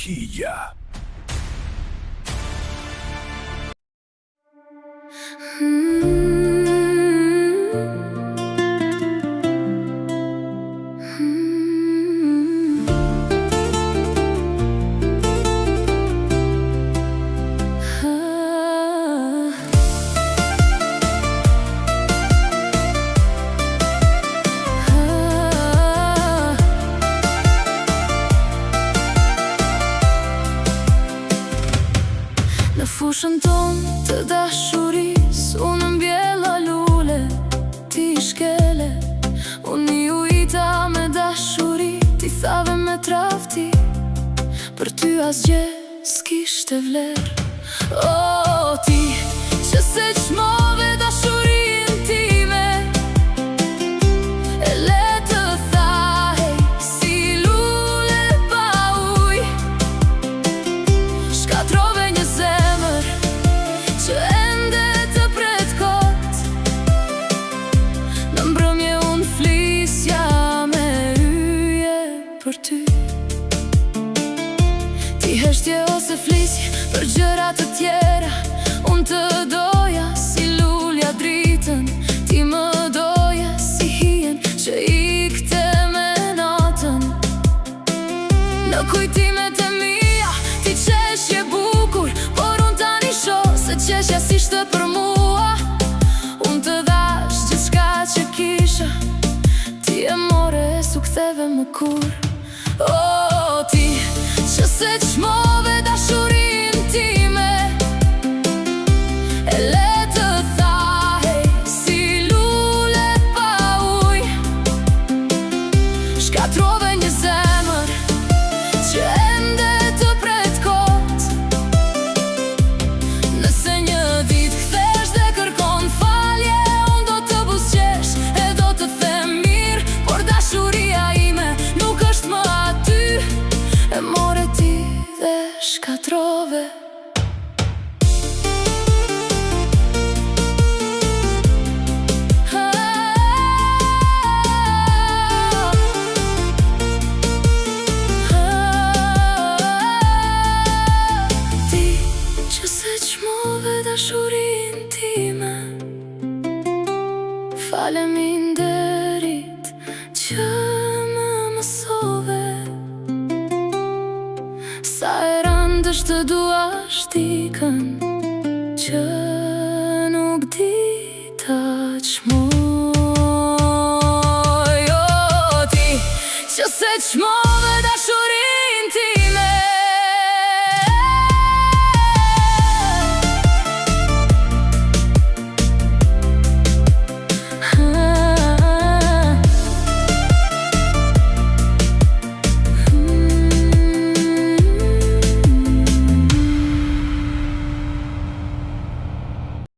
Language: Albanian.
Hija. Në fushën tonë të dashuris, unë mbjella lule, ti shkele. Unë i ujita me dashuri, ti thave me trafti, për ty asgje s'kishte vler. O, ti që se qmove dashurin time, e le të thahej si lule pa uj. Shkatrove një zemër që ende të pret kot. Në mbrëmje unë flisja me yje për ty. Ti heshtje ose flisje për gjëra të tjera, unë të doja si lulja dritën. Ti më doja si hien që ikte me natën. Në kujtimet e mia ti qeshje bukur, por unë tani shoh se qeshja s'ishte për mua. Unë të dhash gjithçka që kisha, ti e more s'u ktheve më kur. O, ti që se qmove dashurin time, e le të thahej si lule pa uj. Shkatrove një zemër që ende të pret kot. Nëse një dit kthesh dhe kërkon falje, unë do të buzqesh e do të them mirë, por dashuria ime nuk është më aty. E more ti dhe shkatrove. Ti që se qmove dashurin time, faleminderit që më mësove. Sa e rëndë është të duash ti kën,